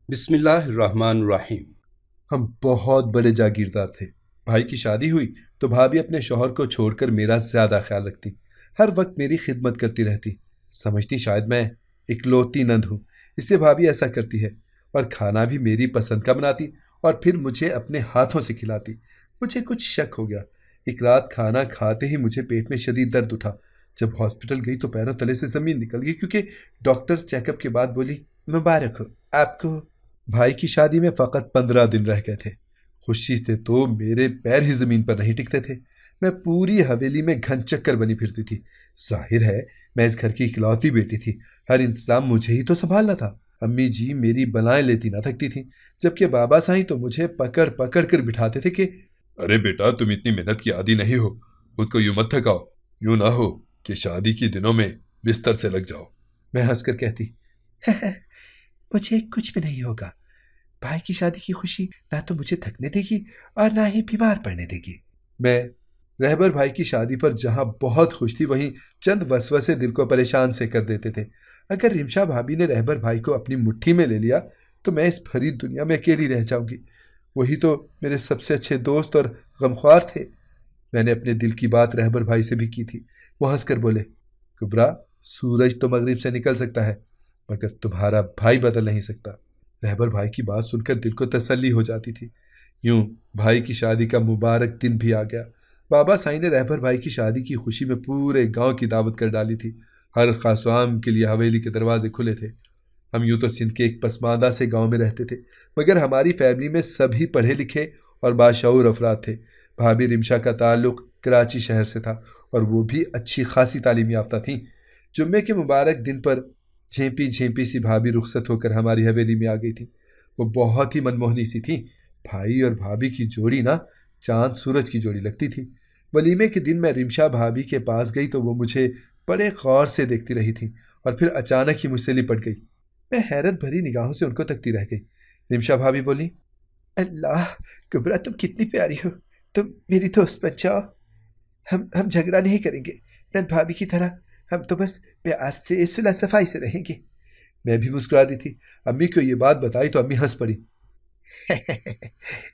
بسم اللہ الرحمن الرحیم۔ ہم بہت بڑے جاگیردار تھے۔ بھائی کی شادی ہوئی تو بھابھی اپنے شوہر کو چھوڑ کر میرا زیادہ خیال رکھتی، ہر وقت میری خدمت کرتی رہتی۔ سمجھتی شاید میں اکلوتی نند ہوں، اس سے بھابھی ایسا کرتی ہے، اور کھانا بھی میری پسند کا بناتی اور پھر مجھے اپنے ہاتھوں سے کھلاتی۔ مجھے کچھ شک ہو گیا۔ ایک رات کھانا کھاتے ہی مجھے پیٹ میں شدید درد اٹھا۔ جب ہاسپٹل گئی تو پیروں تلے سے زمین نکل گئی، کیونکہ ڈاکٹر چیک اپ کے بعد بولی، مبارک ہو آپ کو۔ بھائی کی شادی میں فقط 15 دن رہ گئے تھے۔ خوشی سے تو میرے پیر ہی زمین پر نہیں ٹکتے تھے۔ میں پوری حویلی میں گھن چکر بنی پھرتی تھی۔ ظاہر ہے میں اس گھر کی اکلوتی بیٹی تھی، ہر انتظام مجھے ہی تو سنبھالنا تھا۔ امی جی میری بلائیں لیتی نہ تھکتی تھیں، جبکہ بابا سائیں تو مجھے پکڑ پکڑ کر بٹھاتے تھے کہ ارے بیٹا، تم اتنی محنت کی عادی نہیں ہو، خود کو یوں مت تھکاؤ، یوں نہ ہو کہ شادی کے دنوں میں بستر سے لگ جاؤ۔ میں ہنس کر کہتی، مجھے کچھ بھی نہیں ہوگا۔ بھائی کی شادی کی خوشی نہ تو مجھے تھکنے دے گی اور نہ ہی بیمار پڑنے دے گی۔ میں رہبر بھائی کی شادی پر جہاں بہت خوش تھی، وہیں چند وسوسے دل کو پریشان سے کر دیتے تھے۔ اگر رمشا بھابھی نے رہبر بھائی کو اپنی مٹھی میں لے لیا تو میں اس بھری دنیا میں اکیلی رہ جاؤں گی۔ وہی تو میرے سب سے اچھے دوست اور غمخوار تھے۔ میں نے اپنے دل کی بات رہبر بھائی سے بھی کی تھی۔ وہ ہنس کر بولے، کبرا، سورج تو مغرب سے نکل سکتا ہے مگر تمہارا بھائی بدل نہیں سکتا۔ رہبر بھائی کی بات سن کر دل کو تسلی ہو جاتی تھی۔ یوں بھائی کی شادی کا مبارک دن بھی آ گیا۔ بابا سائیں نے رہبر بھائی کی شادی کی خوشی میں پورے گاؤں کی دعوت کر ڈالی تھی۔ ہر خاص و عام کے لیے حویلی کے دروازے کھلے تھے۔ ہم یوں تو سندھ کے ایک پسماندہ سے گاؤں میں رہتے تھے، مگر ہماری فیملی میں سبھی پڑھے لکھے اور باشعور افراد تھے۔ بھابھی رمشا کا تعلق کراچی شہر سے تھا اور وہ بھی اچھی خاصی تعلیم یافتہ تھیں۔ جمعے کے مبارک دن پر جھیپی جھیپی سی بھابھی رخصت ہو کر ہماری حویلی میں آ گئی تھی۔ وہ بہت ہی منموہنی سی تھی۔ بھائی اور بھابھی کی جوڑی نا چاند سورج کی جوڑی لگتی تھی۔ ولیمے کے دن میں رمشا بھابھی کے پاس گئی تو وہ مجھے بڑے غور سے دیکھتی رہی تھی اور پھر اچانک ہی مجھ سے لپٹ گئی۔ میں حیرت بھری نگاہوں سے ان کو تکتی رہ گئی۔ رمشا بھابھی بولی، اللہ کبرا، تم کتنی پیاری ہو، تم میری دوست بن جاؤ۔ ہم جھگڑا نہیں کریں گے نند بھابھی کی طرح، ہم تو بس پیار سے صلح صفائی سے رہیں گے۔ میں بھی مسکرا دی تھی۔ امی کو یہ بات بتائی تو امی ہنس پڑی۔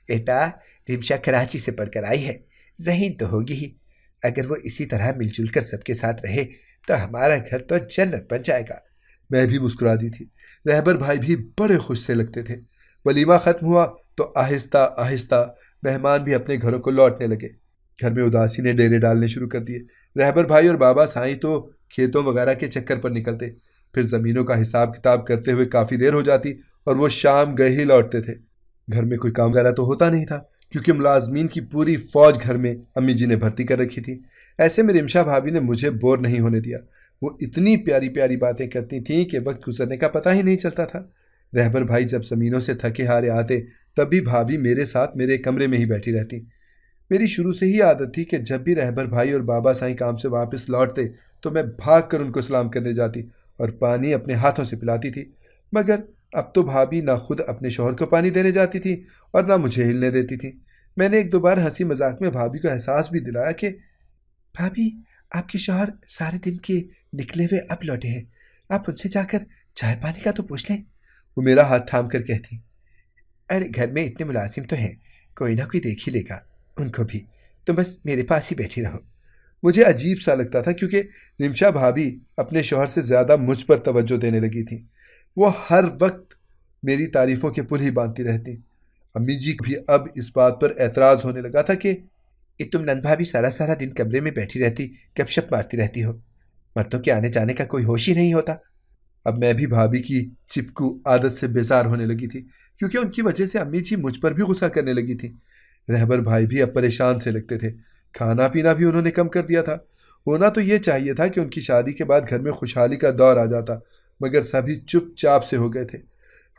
بیٹا، رمشا کراچی سے پڑھ کر آئی ہے، ذہین تو ہوگی ہی۔ اگر وہ اسی طرح مل جل کر سب کے ساتھ رہے تو ہمارا گھر تو جنت بن جائے گا۔ میں بھی مسکرا دی تھی۔ رہبر بھائی بھی بڑے خوش سے لگتے تھے۔ ولیمہ ختم ہوا تو آہستہ آہستہ مہمان بھی اپنے گھروں کو لوٹنے لگے۔ گھر میں اداسی نے ڈیرے ڈالنے شروع کر دیے۔ رہبر بھائی اور بابا سائیں تو کھیتوں وغیرہ کے چکر پر نکلتے، پھر زمینوں کا حساب کتاب کرتے ہوئے کافی دیر ہو جاتی اور وہ شام گئے ہی لوٹتے تھے۔ گھر میں کوئی کام وغیرہ تو ہوتا نہیں تھا، کیونکہ ملازمین کی پوری فوج گھر میں امی جی نے بھرتی کر رکھی تھی۔ ایسے میں رمشا بھابھی نے مجھے بور نہیں ہونے دیا۔ وہ اتنی پیاری پیاری باتیں کرتی تھیں کہ وقت گزرنے کا پتہ ہی نہیں چلتا تھا۔ رہبر بھائی جب زمینوں سے تھکے ہارے آتے تب بھی بھابھی میرے ساتھ میرے کمرے میں ہی بیٹھی رہتی۔ میری شروع سے ہی عادت تھی کہ جب بھی رہبر بھائی اور بابا سائیں کام سے واپس لوٹتے تو میں بھاگ کر ان کو سلام کرنے جاتی اور پانی اپنے ہاتھوں سے پلاتی تھی۔ مگر اب تو بھابھی نہ خود اپنے شوہر کو پانی دینے جاتی تھی اور نہ مجھے ہلنے دیتی تھی۔ میں نے ایک دو بار ہنسی مذاق میں بھابھی کو احساس بھی دلایا کہ بھابھی، آپ کے شوہر سارے دن کے نکلے ہوئے اب لوٹے ہیں، آپ ان سے جا کر چائے پانی کا تو پوچھ لیں۔ وہ میرا ہاتھ تھام کر کہتی، ارے گھر میں اتنے ملازم تو ہیں، کوئی نہ کوئی دیکھ ہی لے گا ان کو بھی، تم بس میرے پاس ہی بیٹھی رہو۔ مجھے عجیب سا لگتا تھا، کیونکہ رمشا بھابھی اپنے شوہر سے زیادہ مجھ پر توجہ دینے لگی تھی۔ وہ ہر وقت میری تعریفوں کے پل ہی باندھتی رہتی۔ امی جی بھی اب اس بات پر اعتراض ہونے لگا تھا کہ یہ تم نند بھابھی سارا سارا دن کمرے میں بیٹھی رہتی، گپ شپ مارتی رہتی ہو، مردوں کے آنے جانے کا کوئی ہوش ہی نہیں ہوتا۔ اب میں بھی بھابھی کی چپکو عادت سے بیزار ہونے لگی تھی، کیونکہ ان کی وجہ سے امی جی مجھ پر بھی غصہ کرنے لگی تھی۔ رہبر بھائی بھی اب پریشان سے لگتے تھے۔ کھانا پینا بھی انہوں نے کم کر دیا تھا۔ ہونا تو یہ چاہیے تھا کہ ان کی شادی کے بعد گھر میں خوشحالی کا دور آ جاتا، مگر سبھی چپ چاپ سے ہو گئے تھے۔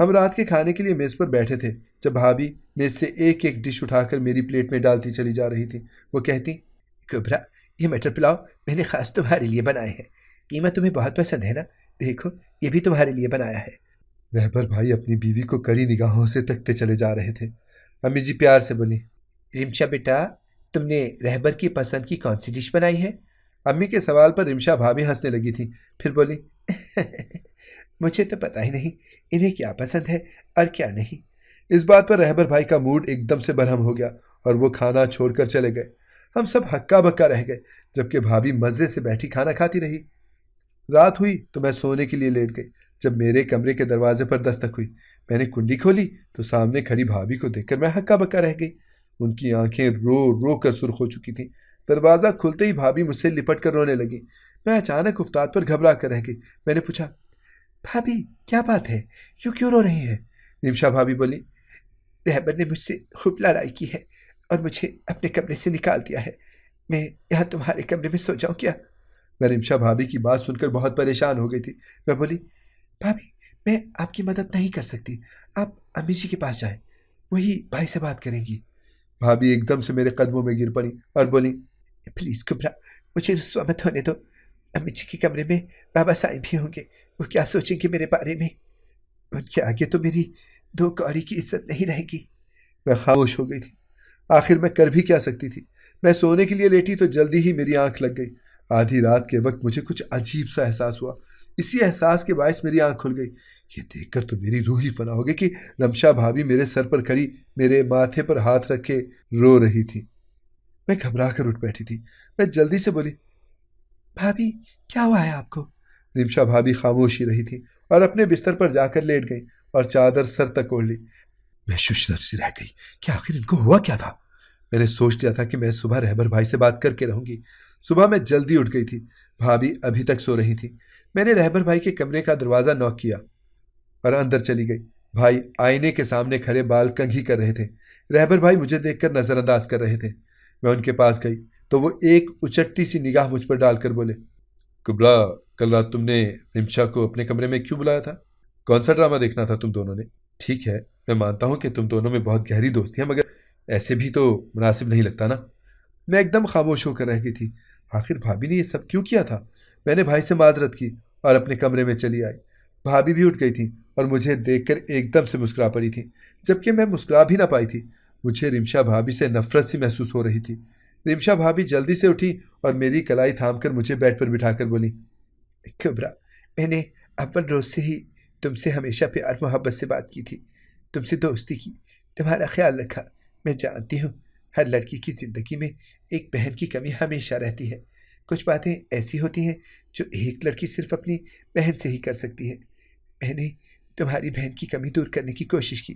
ہم رات کے کھانے کے لیے میز پر بیٹھے تھے جب بھابھی میز سے ایک ایک ڈش اٹھا کر میری پلیٹ میں ڈالتی چلی جا رہی تھی۔ وہ کہتی، کبرا، یہ مٹر پلاؤ میں نے خاص تمہارے لیے بنائے ہیں، قیمت تمہیں بہت پسند ہے نا، دیکھو یہ بھی تمہارے لیے بنایا ہے۔ رہبر بھائی اپنی بیوی کو کڑی نگاہوں سے تکتے چلے جا رہے تھے۔ امی جی پیار سے بولی، رمشا بیٹا، تم نے رہبر کی پسند کی کون سی ڈش بنائی ہے؟ امی کے سوال پر رمشا بھابھی ہنسنے لگی تھی، پھر بولی، مجھے تو پتہ ہی نہیں انہیں کیا پسند ہے اور کیا نہیں۔ اس بات پر رہبر بھائی کا موڈ ایک دم سے برہم ہو گیا اور وہ کھانا چھوڑ کر چلے گئے۔ ہم سب ہکا بکا رہ گئے جبکہ بھابھی مزے سے بیٹھی کھانا کھاتی رہی۔ رات ہوئی تو میں سونے کے لیے لیٹ گئی۔ جب میرے کمرے کے دروازے پر دستک ہوئی، میں نے کنڈی کھولی تو سامنے کھڑی بھابھی کو دیکھ کر میں ہکا بکا رہ گئی۔ ان کی آنکھیں رو رو کر سرخ ہو چکی تھیں۔ دروازہ کھلتے ہی بھابھی مجھ سے لپٹ کر رونے لگی۔ میں اچانک افتاد پر گھبرا کر رہ گئی۔ میں نے پوچھا، بھابھی کیا بات ہے، یوں کیوں رو رہی ہے؟ نمشا بھابھی بولی، رہبر نے مجھ سے خوب لڑائی کی ہے اور مجھے اپنے کمرے سے نکال دیا ہے۔ میں یہاں تمہارے کمرے میں سو جاؤں کیا؟ میں رمشا بھابھی کی بات سن کر بہت پریشان ہو گئی تھی۔ میں بولی، بھابھی میں آپ کی مدد نہیں کر سکتی، آپ امی جی کے پاس جائیں، وہی بھائی سے بات کریں گی۔ بھابھی ایک دم سے میرے قدموں میں گر پڑی اور بولی، پلیز کبرا، مجھے رسوا مت ہونے دو۔ امی جی کے کمرے میں بابا سائیں بھی ہوں گے، وہ کیا سوچیں گے میرے بارے میں؟ ان کے آگے تو میری 2 کوڑی کی عزت نہیں رہے گی۔ میں خاموش ہو گئی تھی۔ آخر میں کر بھی کیا سکتی تھی؟ میں سونے کے لیے لیٹی تو جلدی ہی میری آنکھ لگ گئی۔ آدھی رات کے وقت مجھے کچھ عجیب سا احساس ہوا۔ اسی احساس کے باعث میری آنکھ کھل گئی۔ یہ دیکھ کر تو میری روح ہی فنا ہو گئی کہ رمشا بھابھی میرے سر پر کھڑی میرے ماتھے پر ہاتھ رکھے رو رہی تھی۔ میں گھبرا کر اٹھ بیٹھی تھی۔ میں جلدی سے بولی، بھابھی کیا ہوا ہے آپ کو؟ رمشا بھابھی خاموش ہی رہی تھی اور اپنے بستر پر جا کر لیٹ گئی اور چادر سر تک اوڑھ لی۔ میں ششدر سی رہ گئی کہ آخر ان کو ہوا کیا تھا۔ میں نے سوچ لیا تھا کہ میں صبح رہبر بھائی سے بات کر کے رہوں گی۔ صبح میں جلدی اٹھ گئی تھی۔ بھابھی ابھی تک سو رہی تھی۔ میں نے رہبر بھائی کے کمرے کا دروازہ نوک کیا اور اندر چلی گئی۔ بھائی آئینے کے سامنے کھڑے بال کنگھی کر رہے تھے۔ رہبر بھائی مجھے دیکھ کر نظر انداز کر رہے تھے۔ میں ان کے پاس گئی تو وہ ایک اچٹتی سی نگاہ مجھ پر ڈال کر بولے، کبرا، کل رات تم نے رمشا کو اپنے کمرے میں کیوں بلایا تھا؟ کون سا ڈرامہ دیکھنا تھا تم دونوں نے؟ ٹھیک ہے، میں مانتا ہوں کہ تم دونوں میں بہت گہری دوستی ہے، مگر ایسے بھی تو مناسب نہیں لگتا نا۔ میں ایک دم خاموش ہو کر رہ گئی تھی۔ آخر بھابھی نے یہ سب کیوں کیا تھا؟ میں نے بھائی سے معذرت کی اور اپنے کمرے میں چلی آئی۔ بھابھی بھی اٹھ گئی تھی اور مجھے دیکھ کر ایک دم سے مسکرا پڑی تھی، جبکہ میں مسکرا بھی نہ پائی تھی۔ مجھے رمشا بھابھی سے نفرت سی محسوس ہو رہی تھی۔ رمشا بھابھی جلدی سے اٹھی اور میری کلائی تھام کر مجھے بیڈ پر بٹھا کر بولی، کبرا، میں نے اول روز سے ہی تم سے ہمیشہ پیار محبت سے بات کی تھی، تم سے دوستی کی، تمہارا خیال رکھا۔ میں جانتی ہوں ہر لڑکی کی زندگی میں ایک بہن کی کمی ہمیشہ رہتی ہے۔ کچھ باتیں ایسی ہوتی ہیں جو ایک لڑکی صرف اپنی بہن سے ہی کر سکتی ہے۔ میں نے تمہاری بہن کی کمی دور کرنے کی کوشش کی،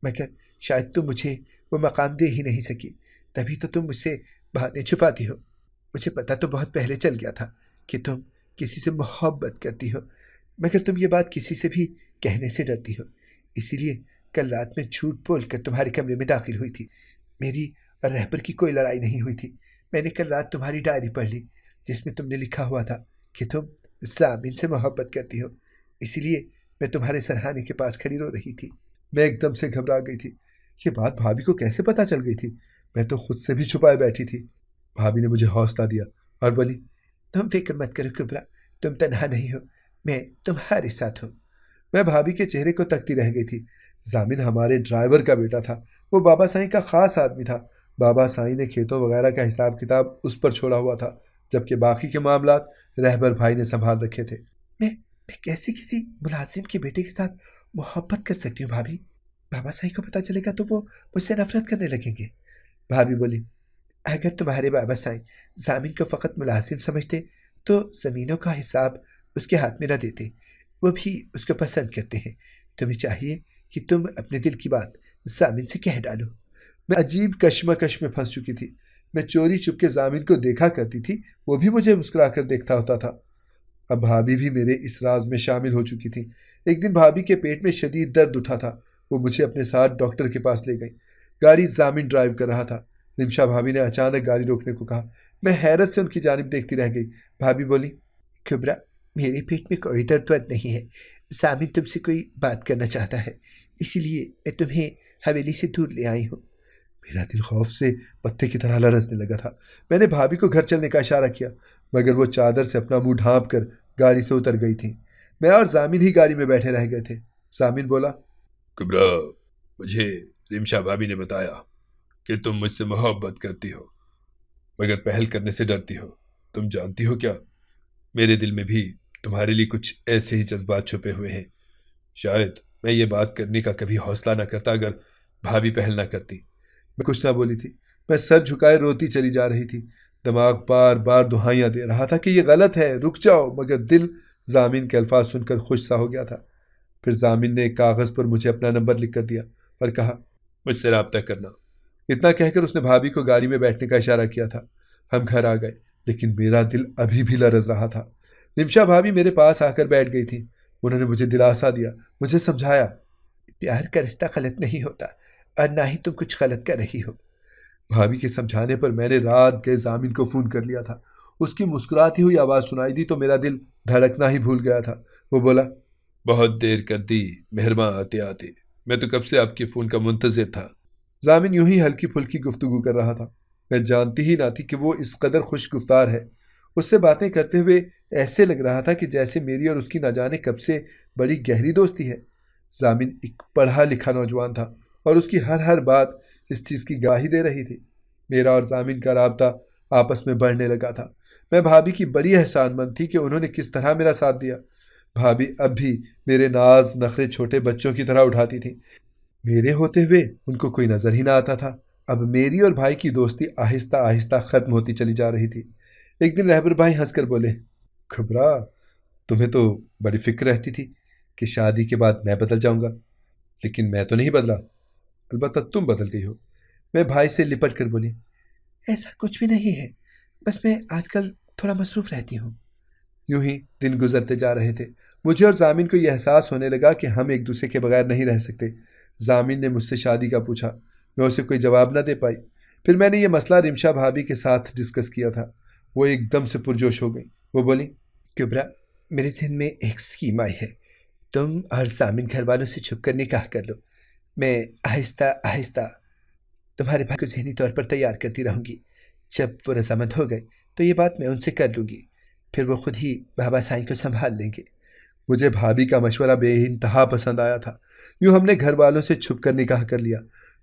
مگر شاید تم مجھے وہ مقام دے ہی نہیں سکی، تبھی تو تم مجھ سے باتیں چھپاتی ہو۔ مجھے پتہ تو بہت پہلے چل گیا تھا کہ تم کسی سے محبت کرتی ہو، مگر تم یہ بات کسی سے بھی کہنے سے ڈرتی ہو۔ اسی لیے کل رات میں جھوٹ بول کر تمہارے کمرے میں داخل ہوئی تھی۔ میری اور رہبر کی کوئی لڑائی نہیں ہوئی تھی۔ میں نے کل رات تمہاری ڈائری پڑھ لی جس میں تم نے لکھا ہوا تھا کہ تم ضامن سے محبت کرتی ہو، اسی لیے میں تمہارے سرہانے کے پاس کھڑی رو رہی تھی۔ میں ایک دم سے گھبرا گئی تھی۔ یہ بات بھابھی کو کیسے پتہ چل گئی تھی؟ میں تو خود سے بھی چھپائے بیٹھی تھی۔ بھابھی نے مجھے حوصلہ دیا اور بولی، تم فکر مت کرو کبرا، تم تنہا نہیں ہو، میں تمہارے ساتھ ہوں۔ میں بھابھی کے چہرے کو تکتی رہ گئی تھی۔ ضامن ہمارے ڈرائیور کا بیٹا تھا، وہ بابا سائیں کا خاص آدمی تھا۔ بابا سائیں نے کھیتوں وغیرہ کا حساب کتاب اس پر چھوڑا ہوا تھا، جبکہ باقی کے معاملات رہبر بھائی نے سنبھال رکھے تھے۔ میں کیسے کسی ملازم کے بیٹے کے ساتھ محبت کر سکتی ہوں بھابھی؟ بابا سائیں کو پتہ چلے گا تو وہ مجھ سے نفرت کرنے لگیں گے۔ بھابھی بولی، اگر تمہارے بابا سائیں ضامن کو فقط ملازم سمجھتے تو زمینوں کا حساب اس کے ہاتھ میں نہ دیتے، وہ بھی اس کو پسند کرتے ہیں۔ تمہیں چاہیے کہ تم اپنے دل کی بات ضامن سے کہہ ڈالو۔ میں عجیب کشمکش میں پھنس چکی تھی۔ میں چوری چپ کے ضامن کو دیکھا کرتی تھی، وہ بھی مجھے مسکرا کر دیکھتا ہوتا تھا۔ اب بھابھی بھی میرے اس راز میں شامل ہو چکی تھی۔ ایک دن بھابھی کے پیٹ میں شدید درد اٹھا تھا، وہ مجھے اپنے ساتھ ڈاکٹر کے پاس لے گئی۔ گاڑی ضامن ڈرائیو کر رہا تھا۔ رمشا بھابھی نے اچانک گاڑی روکنے کو کہا۔ میں حیرت سے ان کی جانب دیکھتی رہ گئی۔ بھابھی بولی، کبرا، میرے پیٹ میں کوئی درد نہیں ہے، ضامن تم سے کوئی بات کرنا چاہتا ہے، اسی لیے میں تمہیں حویلی سے دور لے آئی ہوں۔ میرا دل خوف سے پتے کی طرح لرزنے لگا تھا۔ میں نے بھابھی کو گھر چلنے کا اشارہ کیا، مگر وہ چادر سے اپنا منہ ڈھانپ کر گاڑی سے اتر گئی تھی۔ میں اور ضامن ہی گاڑی میں بیٹھے رہ گئے تھے۔ ضامن بولا، کبرا، مجھے رمشا بھابھی نے بتایا کہ تم مجھ سے محبت کرتی ہو مگر پہل کرنے سے ڈرتی ہو۔ تم جانتی ہو کیا، میرے دل میں بھی تمہارے لیے کچھ ایسے ہی جذبات چھپے ہوئے ہیں. شاید میں یہ بات کرنے کا کبھی حوصلہ نہ کرتا اگر بھابھی پہل نہ کرتی. میں کچھ نہ بولی تھی. میں سر جھکائے روتی چلی جا رہی تھی. دماغ بار بار دہائیاں دے رہا تھا کہ یہ غلط ہے، رک جاؤ، مگر دل ضامن کے الفاظ سن کر خوش سا ہو گیا تھا. پھر ضامن نے ایک کاغذ پر مجھے اپنا نمبر لکھ کر دیا اور کہا مجھ سے رابطہ کرنا. اتنا کہہ کر اس نے بھابھی کو گاڑی میں بیٹھنے کا اشارہ کیا تھا. ہم گھر آ گئے، لیکن میرا دل ابھی بھی لرز رہا تھا. رمشا بھابھی میرے پاس آ کر بیٹھ گئی تھی. انہوں نے مجھے دلاسا دیا، مجھے سمجھایا. پیار کا رشتہ غلط نہیں ہوتا اور نہ ہی تم کچھ غلط کر رہی ہو. بھابھی کے سمجھانے پر میں نے رات گئے ضامن کو فون کر لیا تھا. اس کی مسکراتی ہوئی آواز سنائی دی تو میرا دل دھڑکنا ہی بھول گیا تھا. وہ بولا بہت دیر کر دی مہرباں آتے آتے، میں تو کب سے آپ کے فون کا منتظر تھا. ضامن یوں ہی ہلکی پھلکی گفتگو کر رہا تھا. میں جانتی ہی نہ تھی کہ وہ اس قدر خوش گفتار ہے. اس سے باتیں کرتے ہوئے ایسے لگ رہا تھا کہ جیسے میری اور اس کی نہ جانے کب سے بڑی گہری دوستی ہے. ضامن ایک پڑھا لکھا نوجوان تھا اور اس کی ہر بات اس چیز کی گواہی دے رہی تھی. میرا اور ضامن کا رابطہ آپس میں بڑھنے لگا تھا. میں بھابھی کی بڑی احسان مند تھی کہ انہوں نے کس طرح میرا ساتھ دیا. بھابھی اب بھی میرے ناز نخرے چھوٹے بچوں کی طرح اٹھاتی تھی. میرے ہوتے ہوئے ان کو کوئی نظر ہی نہ آتا تھا. اب میری اور بھائی کی دوستی آہستہ آہستہ ختم ہوتی چلی جا رہی تھی. ایک دن رہبر بھائی ہنس کر بولے کھبرا، تمہیں تو بڑی فکر رہتی تھی کہ شادی کے بعد میں بدل جاؤں گا، لیکن میں تو نہیں بدلا، البتہ تم بدل گئی ہو. میں بھائی سے لپٹ کر بولی ایسا کچھ بھی نہیں ہے، بس میں آج کل تھوڑا مصروف رہتی ہوں. یوں ہی دن گزرتے جا رہے تھے. مجھے اور ضامن کو یہ احساس ہونے لگا کہ ہم ایک دوسرے کے بغیر نہیں رہ سکتے. ضامن نے مجھ سے شادی کا پوچھا. میں اسے کوئی جواب نہ دے پائی. پھر میں نے یہ مسئلہ رمشا بھابھی کے ساتھ ڈسکس کیا تھا. وہ ایک دم سے پرجوش ہو گئی. وہ بولی کبرا، میرے ذہن میں ایک اسکیم آئی ہے. تم اور ضامن گھر والوں سے چھپ کر نکاح کر لو. میں آہستہ آہستہ تمہارے بھائی کو ذہنی طور پر تیار کرتی رہوں گی. جب وہ رضامند ہو گئے تو یہ بات میں ان سے کر لوں گی. پھر وہ خود ہی بابا سائیں کو سنبھال لیں گے. مجھے بھابھی کا مشورہ بے انتہا پسند آیا تھا. یوں ہم نے گھر والوں سے چھپ کر نکاح کر لیا.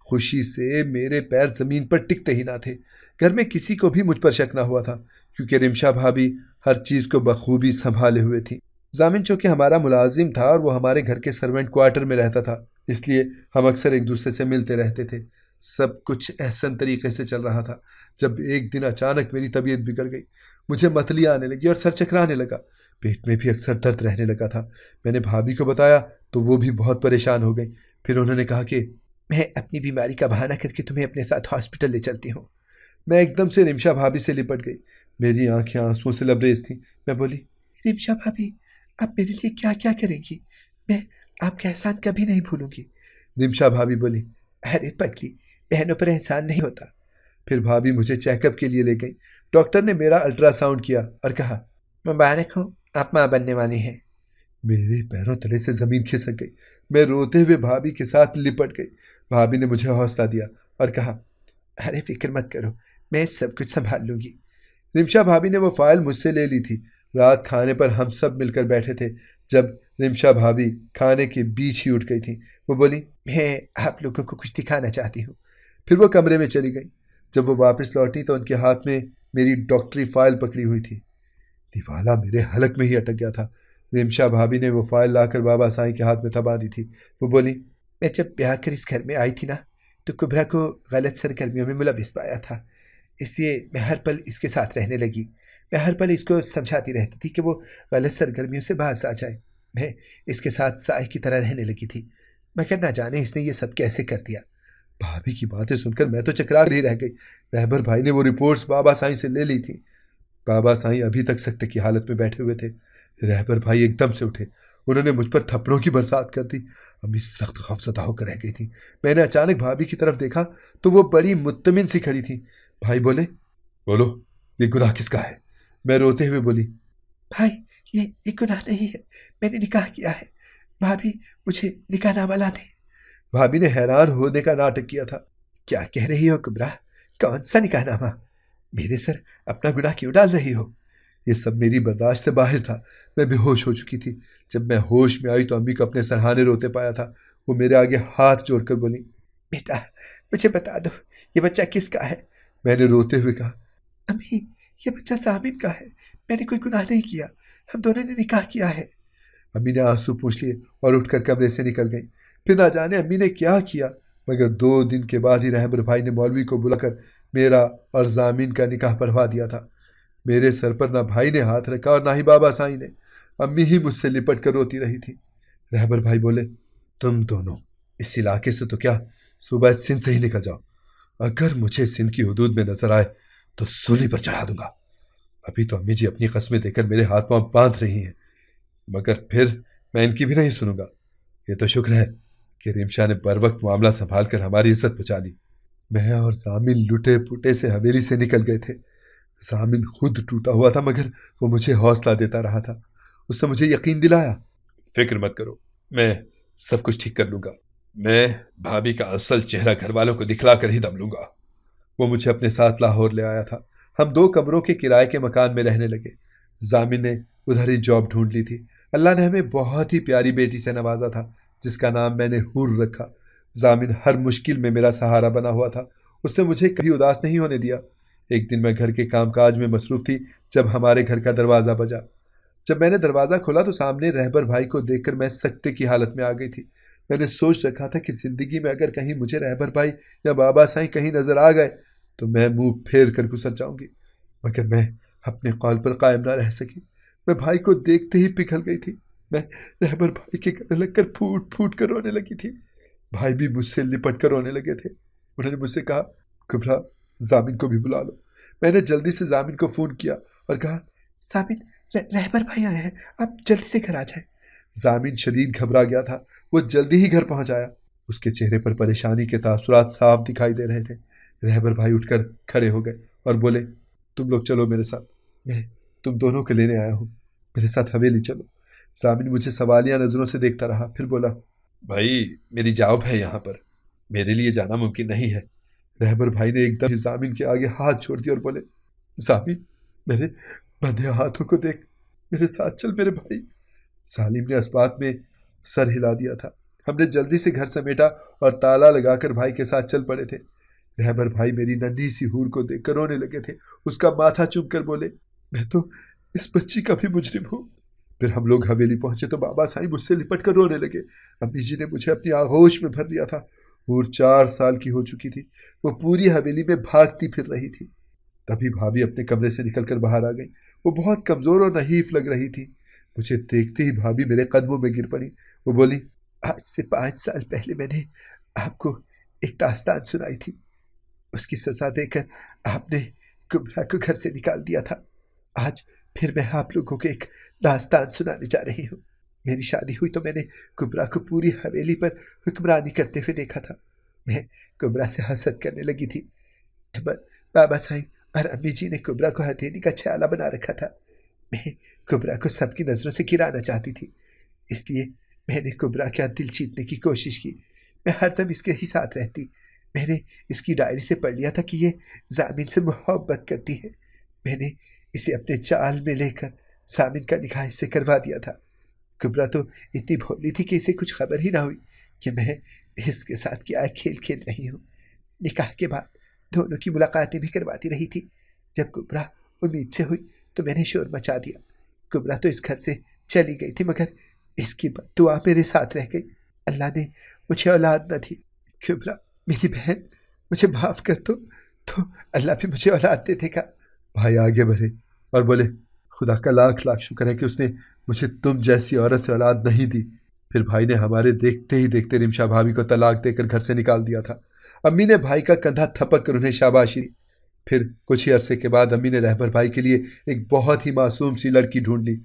خوشی سے میرے پیر زمین پر ٹکتے ہی نہ تھے. گھر میں کسی کو بھی مجھ پر شک نہ ہوا تھا، کیونکہ رمشا بھابھی ہر چیز کو بخوبی سنبھالے ہوئے تھی. ضامن چونکہ ہمارا ملازم تھا اور وہ ہمارے گھر کے سرونٹ کوارٹر میں رہتا تھا، اس لیے ہم اکثر ایک دوسرے سے ملتے رہتے تھے. سب کچھ احسن طریقے سے چل رہا تھا جب ایک دن اچانک میری طبیعت بگڑ گئی. مجھے متلیاں آنے لگی اور سر چکرانے لگا. پیٹ میں بھی اکثر درد رہنے لگا تھا. میں نے بھابھی کو بتایا تو وہ بھی بہت پریشان ہو گئی. پھر انہوں نے کہا کہ میں اپنی بیماری کا بہانہ کر کے تمہیں اپنے ساتھ ہاسپٹل لے چلتی ہوں. میں ایک دم سے رمشا بھابھی سے لپٹ گئی. میری آنکھیں آنسوؤں سے لبریز تھیں. میں بولی رمشا بھابھی، آپ میرے لیے کیا کیا کریں گی؟ میں آپ کا احسان کبھی نہیں بھولوں گی. رمشا بھابھی بولی ارے پگلی، بہنوں پر احسان نہیں ہوتا. پھر بھابھی مجھے چیک اپ کے لیے لے گئی. ڈاکٹر نے میرا الٹرا ساؤنڈ کیا اور کہا مبارک ہو، آپ ماں بننے والی ہیں. میرے پیروں تلے سے زمین کھسک گئی. میں روتے ہوئے بھابھی کے ساتھ لپٹ گئی. بھابھی نے مجھے حوصلہ دیا اور کہا ارے فکر مت کرو، میں سب کچھ سنبھال لوں گی. رمشا بھابھی نے وہ فائل مجھ سے لے لی تھی. رات کھانے پر ہم سب مل کر بیٹھے تھے جب رمشا بھابھی کھانے کے بیچ ہی اٹھ گئی تھی. وہ بولی میں آپ لوگوں کو کچھ دکھانا چاہتی ہوں. پھر وہ کمرے میں چلی گئی. جب وہ واپس لوٹی تو ان کے ہاتھ میں میری ڈاکٹری فائل پکڑی ہوئی تھی. دیوالا میرے حلق میں ہی اٹک گیا تھا. رمشا بھابھی نے وہ فائل لا کر بابا سائیں کے ہاتھ میں تھما دی تھی. وہ بولی میں جب بیاہ کر اس گھر میں آئی تھی نا تو کبرا کو غلط سرگرمیوں میں ملوث پایا تھا، اس لیے میں ہر پل اس کے ساتھ رہنے لگی. میں ہر پل اس کو سمجھاتی رہتی تھی کہ وہ غلط سرگرمیوں سے باز آ جائے. میں اس کے ساتھ سائے کی طرح رہنے لگی تھی، مگر نہ جانے اس نے یہ سب کیسے کر دیا. بھابھی کی باتیں سن کر میں تو چکرا کر ہی رہ گئی. رہبر بھائی نے وہ رپورٹس بابا سائیں سے لے لی تھی. بابا سائیں ابھی تک سکتے کی حالت میں بیٹھے ہوئے تھے. رہبر بھائی ایک دم سے اٹھے. انہوں نے مجھ پر تھپڑوں کی برسات کر دی. امی سخت خوفزدہ ہو کر رہ گئی تھی. میں نے اچانک بھابھی کی طرف دیکھا تو وہ بڑی مطمئن سی کھڑی تھی. بھائی بولے بولو، یہ گناہ کس کا ہے؟ میں روتے ہوئے بولی بھائی یہ گناہ نہیں ہے، میں نے نکاح کیا ہے. بھابھی مجھے نکاح نامہ لا دیں. بھابھی نے حیران ہونے کا ناٹک کیا تھا. کیا کہہ رہی ہو کبرا؟ کون سا نکاح نامہ؟ میرے سر اپنا گناہ کیوں ڈال رہی ہو؟ یہ سب میری برداشت سے باہر تھا. میں بے ہوش ہو چکی تھی. جب میں ہوش میں آئی تو امی کو اپنے سرہانے روتے پایا تھا. وہ میرے آگے ہاتھ جوڑ کر بولی بیٹا مجھے بتا دو یہ بچہ کس کا ہے؟ میں نے روتے ہوئے کہا امی یہ بچہ ضامن کا ہے، میں نے کوئی گناہ نہیں کیا. ہم دونوں نے نکاح کیا ہے۔ امی نے آنسو پوچھ لیے اور اٹھ کر کمرے سے نکل گئی۔ پھر نہ جانے امی نے کیا کیا، مگر 2 دن کے بعد ہی رہبر بھائی نے مولوی کو بلا کر میرا اور ضامن کا نکاح پڑھوا دیا تھا۔ میرے سر پر نہ بھائی نے ہاتھ رکھا اور نہ ہی بابا سائی نے۔ امی ہی مجھ سے لپٹ کر روتی رہی تھی۔ رہبر بھائی بولے، تم دونوں اس علاقے سے تو کیا صبح سندھ سے ہی نکل جاؤ، اگر مجھے سندھ کی حدود میں نظر آئے تو سولی پر چڑھا دوں گا۔ ابھی تو امی جی اپنی قسمیں دے کر میرے ہاتھ پاؤں باندھ رہی ہیں، مگر پھر میں ان کی بھی نہیں سنوں گا۔ یہ تو شکر ہے کہ رمشا نے بر وقت معاملہ سنبھال کر ہماری عزت بچا لی۔ میں اور ضامن لٹے پٹے سے حویلی سے نکل گئے تھے۔ ضامن خود ٹوٹا ہوا تھا، مگر وہ مجھے حوصلہ دیتا رہا تھا۔ اس نے مجھے یقین دلایا، فکر مت کرو، میں سب کچھ ٹھیک کر لوں گا۔ میں بھابھی کا اصل چہرہ گھر والوں کو دکھلا کر ہی دم لوں گا۔ وہ مجھے اپنے ساتھ لاہور لے آیا تھا۔ ہم 2 کمروں کے کرائے کے مکان میں رہنے لگے۔ ضامن نے ادھر ہی جاب ڈھونڈ لی تھی۔ اللہ نے ہمیں بہت ہی پیاری بیٹی سے نوازا تھا، جس کا نام میں نے حور رکھا۔ ضامن ہر مشکل میں میرا سہارا بنا ہوا تھا، اس نے مجھے کبھی اداس نہیں ہونے دیا۔ ایک دن میں گھر کے کام کاج میں مصروف تھی جب ہمارے گھر کا دروازہ بجا۔ جب میں نے دروازہ کھولا تو سامنے رہبر بھائی کو دیکھ کر میں سکتے کی حالت میں آ گئی تھی۔ میں نے سوچ رکھا تھا کہ زندگی میں اگر کہیں مجھے رہبر بھائی یا بابا سائیں کہیں نظر آ گئے تو میں منہ پھیر کر گزر جاؤں گی، مگر میں اپنے قول پر قائم نہ رہ سکی۔ میں بھائی کو دیکھتے ہی پگھل گئی تھی۔ میں رہبر بھائی کے گلے لگ کر پھوٹ پھوٹ کر رونے لگی تھی۔ بھائی بھی مجھ سے لپٹ کر رونے لگے تھے۔ انہوں نے مجھ سے کہا، کبرا ضامن کو بھی بلا لو۔ میں نے جلدی سے ضامن کو فون کیا اور کہا، ضامن، رہبر بھائی آئے ہیں، آپ جلدی سے گھر آ جائیں۔ ضامن شدید گھبرا گیا تھا۔ وہ جلدی ہی گھر پہنچ آیا۔ اس کے چہرے پر پریشانی کے تاثرات صاف دکھائی دے رہے تھے۔ رہبر بھائی اٹھ کر کھڑے ہو گئے اور بولے، تم لوگ چلو میرے ساتھ، میں تم دونوں کو لینے آیا ہوں، میرے ساتھ حویلی چلو۔ ضامن مجھے سوالیہ نظروں سے دیکھتا رہا، پھر بولا، بھائی میری جاب ہے یہاں پر، میرے لیے جانا ممکن نہیں ہے۔ رہبر بھائی نے ایک دم ضامن کے آگے ہاتھ چھوڑ دیا اور بولے، ضامن، میرے بندھے ہاتھوں کو دیکھ، میرے ساتھ چل میرے بھائی۔ سالم نے اسبات میں سر ہلا دیا تھا۔ ہم نے جلدی سے گھر سمیٹا اور تالا لگا کر بھائی کے ساتھ چل پڑے تھے۔ رہبر بھائی میری ننھی سی حور کو دیکھ کر رونے لگے تھے۔ اس کا ماتھا چوم کر بولے، میں تو اس بچی کا بھی مجرم ہوں۔ پھر ہم لوگ حویلی پہنچے تو بابا سائیں مجھ سے لپٹ کر رونے لگے۔ امی جی نے مجھے اپنی آغوش میں بھر لیا تھا۔ حور 4 سال کی ہو چکی تھی، وہ پوری حویلی میں بھاگتی پھر رہی تھی۔ تبھی بھابھی اپنے کمرے سے نکل کر باہر آ گئی۔ وہ بہت کمزور اور نحیف لگ رہی تھی۔ مجھے دیکھتے ہی بھابھی میرے قدموں میں گر پڑی۔ وہ بولی، آج سے 5 سال پہلے میں نے آپ کو ایک داستان سنائی تھی، اس کی سزا دے کر آپ نے کبرا کو گھر سے نکال دیا تھا۔ آج پھر میں آپ لوگوں کو ایک داستان سنانے جا رہی ہوں۔ میری شادی ہوئی تو میں نے کبرا کو پوری حویلی پر حکمرانی کرتے ہوئے دیکھا تھا۔ میں کبرا سے حسد کرنے لگی تھی۔ بابا سائیں اور امی جی نے کبرا کو ہتھیلی کا چھالا بنا رکھا تھا۔ میں کبرا کو سب کی نظروں سے گرانا چاہتی تھی، اس لیے میں نے کبرا کا دل جیتنے کی کوشش کی۔ میں ہر دم اس کے ہی ساتھ رہتی۔ میں نے اس کی ڈائری سے پڑھ لیا تھا کہ یہ ضامن سے محبت کرتی ہے۔ میں نے اسے اپنے چال میں لے کر ضامن کا نکاح اس سے کروا دیا تھا۔ کبرا تو اتنی بھولی تھی کہ اسے کچھ خبر ہی نہ ہوئی کہ میں اس کے ساتھ کیا کھیل کھیل رہی ہوں۔ نکاح کے بعد دونوں کی ملاقاتیں بھی کرواتی رہی تھی۔ جب کبرا امید سے ہوئی تو میں نے شور مچا دیا۔ کبرا تو اس گھر سے چلی گئی تھی، مگر اس کی دعا میرے ساتھ رہ گئی۔ اللہ نے مجھے اولاد نہ دی۔ کبرا میری بہن، مجھے معاف کر دو تو اللہ بھی مجھے اولاد دے دے گا۔ بھائی آگے بڑھے اور بولے، خدا کا لاکھ لاکھ شکر ہے کہ اس نے مجھے تم جیسی عورت سے اولاد نہیں دی۔ پھر بھائی نے ہمارے دیکھتے ہی دیکھتے رمشا بھابھی کو طلاق دے کر گھر سے نکال دیا تھا۔ امی نے بھائی کا کندھا تھپک کر انہیں شاباشی دی۔ پھر کچھ ہی عرصے کے بعد امی نے رہبر بھائی کے لیے ایک بہت ہی معصوم سی لڑکی ڈھونڈ لی۔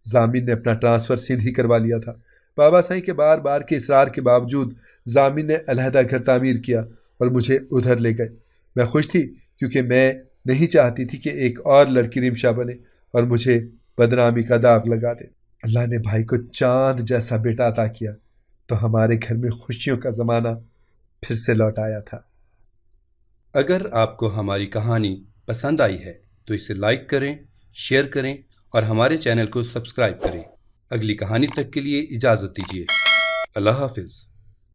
ضامن نے اپنا ٹرانسفر سندھ ہی کروا لیا تھا۔ بابا سائیں کے بار بار کے اصرار کے باوجود ضامن نے علیحدہ گھر تعمیر کیا اور مجھے ادھر لے گئے۔ میں خوش تھی کیونکہ میں نہیں چاہتی تھی کہ ایک اور لڑکی رمشا بنے اور مجھے بدنامی کا داغ لگا دے۔ اللہ نے بھائی کو چاند جیسا بیٹا عطا کیا تو ہمارے گھر میں خوشیوں کا زمانہ پھر سے لوٹ آیا تھا۔ اگر آپ کو ہماری کہانی پسند آئی ہے تو اسے لائک کریں، شیئر کریں اور ہمارے چینل کو سبسکرائب کریں۔ اگلی کہانی تک کے لیے اجازت دیجیے۔ اللہ حافظ۔